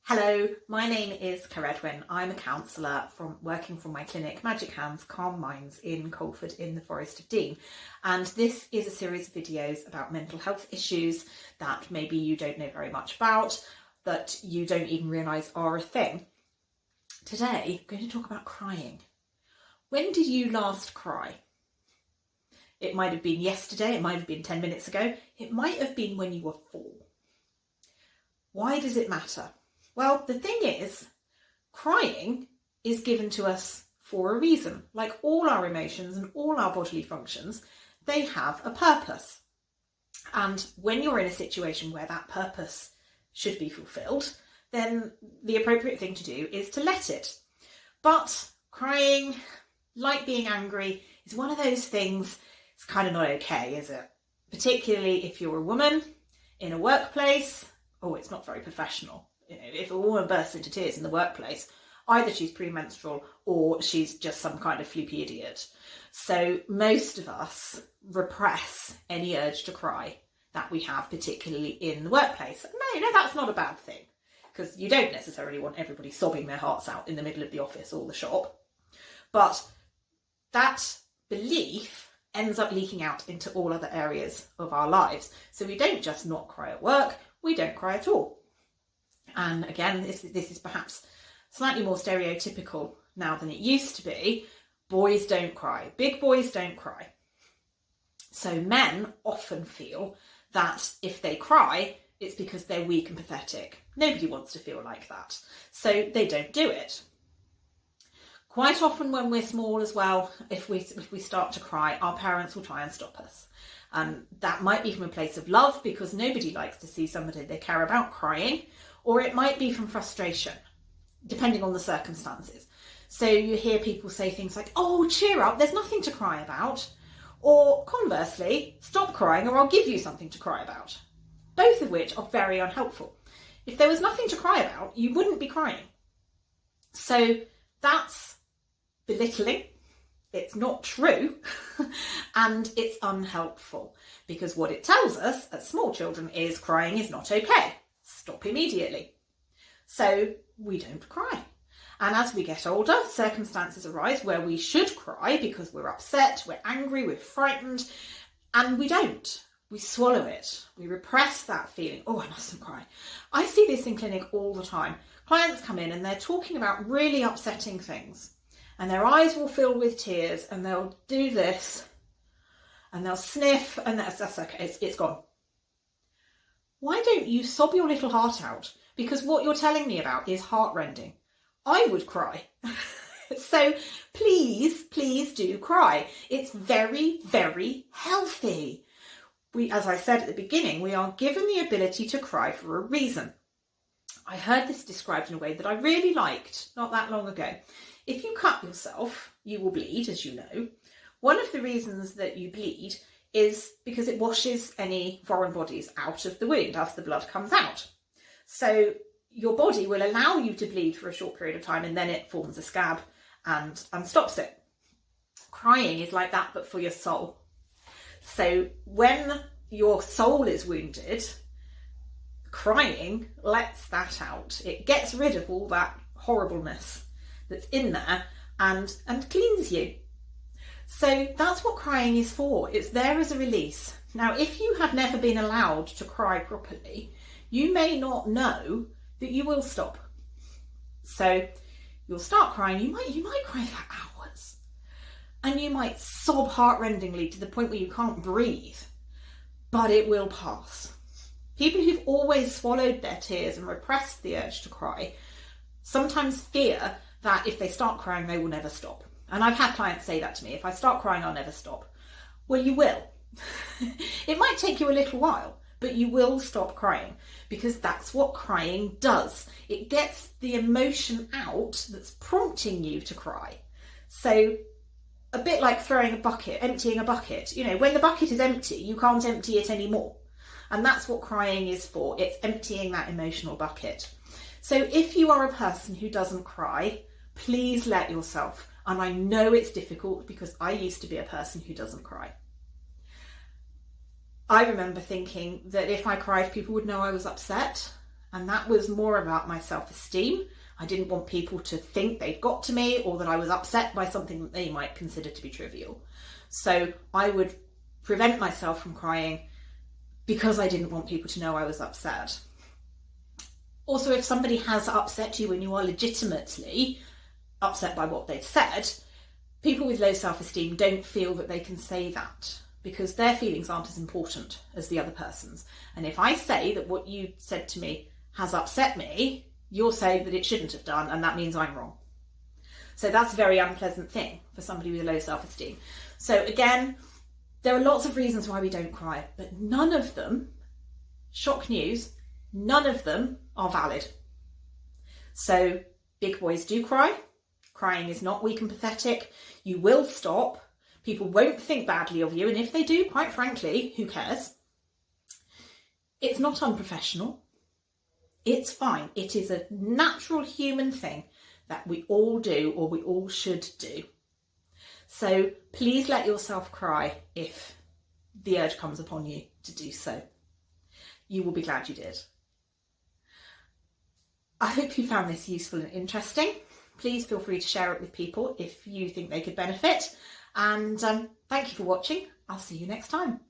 Hello, my name is Cara Edwin. I'm a counsellor working from my clinic Magic Hands Calm Minds in Colford in the Forest of Dean. And this is a series of videos about mental health issues that maybe you don't know very much about, that you don't even realise are a thing. Today, I'm going to talk about crying. When did you last cry? It might have been yesterday, it might have been 10 minutes ago, it might have been when you were 4. Why does it matter? Well, the thing is, crying is given to us for a reason. Like all our emotions and all our bodily functions, they have a purpose. And when you're in a situation where that purpose should be fulfilled, then the appropriate thing to do is to let it. But crying, like being angry, is one of those things, it's kind of not okay, is it? Particularly if you're a woman in a workplace. Oh, it's not very professional. If a woman bursts into tears in the workplace, either she's premenstrual or she's just some kind of floopy idiot. So most of us repress any urge to cry that we have, particularly in the workplace. No, that's not a bad thing, because you don't necessarily want everybody sobbing their hearts out in the middle of the office or the shop. But that belief ends up leaking out into all other areas of our lives. So we don't just not cry at work, we don't cry at all. And again, this is perhaps slightly more stereotypical now than it used to be. Boys don't cry. Big boys don't cry. So men often feel that if they cry, it's because they're weak and pathetic. Nobody wants to feel like that. So they don't do it. Quite often when we're small as well, if we start to cry, our parents will try and stop us. That might be from a place of love, because nobody likes to see somebody they care about crying. Or it might be from frustration, depending on the circumstances. So you hear people say things like, oh, cheer up, there's nothing to cry about. Or conversely, stop crying or I'll give you something to cry about. Both of which are very unhelpful. If there was nothing to cry about, you wouldn't be crying. So that's belittling. It's not true. And it's unhelpful, because what it tells us as small children is crying is not okay. Stop immediately. So we don't cry. And as we get older, circumstances arise where we should cry because we're upset, we're angry, we're frightened, and we don't. We swallow it. We repress that feeling. Oh, I mustn't cry. I see this in clinic all the time. Clients come in and they're talking about really upsetting things, and their eyes will fill with tears, and they'll do this, and they'll sniff, and that's okay, it's gone. Why don't you sob your little heart out? Because what you're telling me about is heartrending. I would cry. So please do cry. It's very, very healthy. As I said at the beginning, we are given the ability to cry for a reason. I heard this described in a way that I really liked not that long ago. If you cut yourself, you will bleed, as you know. One of the reasons that you bleed is because it washes any foreign bodies out of the wound as the blood comes out. So your body will allow you to bleed for a short period of time, and then it forms a scab and stops it. Crying is like that, but for your soul. So when your soul is wounded, crying lets that out. It gets rid of all that horribleness that's in there and cleans you. So that's what crying is for. It's there as a release. Now, if you have never been allowed to cry properly, you may not know that you will stop. So you'll start crying. You might cry for hours, and you might sob heartrendingly to the point where you can't breathe, but it will pass. People who've always swallowed their tears and repressed the urge to cry sometimes fear that if they start crying, they will never stop. And I've had clients say that to me. If I start crying, I'll never stop. Well, you will. It might take you a little while, but you will stop crying, because that's what crying does. It gets the emotion out that's prompting you to cry. So a bit like emptying a bucket. You know, when the bucket is empty, you can't empty it anymore. And that's what crying is for. It's emptying that emotional bucket. So if you are a person who doesn't cry, please let yourself. And I know it's difficult, because I used to be a person who doesn't cry. I remember thinking that if I cried, people would know I was upset. And that was more about my self-esteem. I didn't want people to think they'd got to me or that I was upset by something that they might consider to be trivial. So I would prevent myself from crying because I didn't want people to know I was upset. Also, if somebody has upset you and you are legitimately upset by what they've said, people with low self-esteem don't feel that they can say that because their feelings aren't as important as the other person's. And if I say that what you said to me has upset me, you'll say that it shouldn't have done, and that means I'm wrong. So that's a very unpleasant thing for somebody with low self-esteem. So again, there are lots of reasons why we don't cry, but none of them, shock news, none of them are valid. So big boys do cry. Crying is not weak and pathetic. You will stop. People won't think badly of you, and if they do, quite frankly, who cares? It's not unprofessional. It's fine. It is a natural human thing that we all do, or we all should do. So please let yourself cry if the urge comes upon you to do so. You will be glad you did. I hope you found this useful and interesting. Please feel free to share it with people if you think they could benefit. And thank you for watching. I'll see you next time.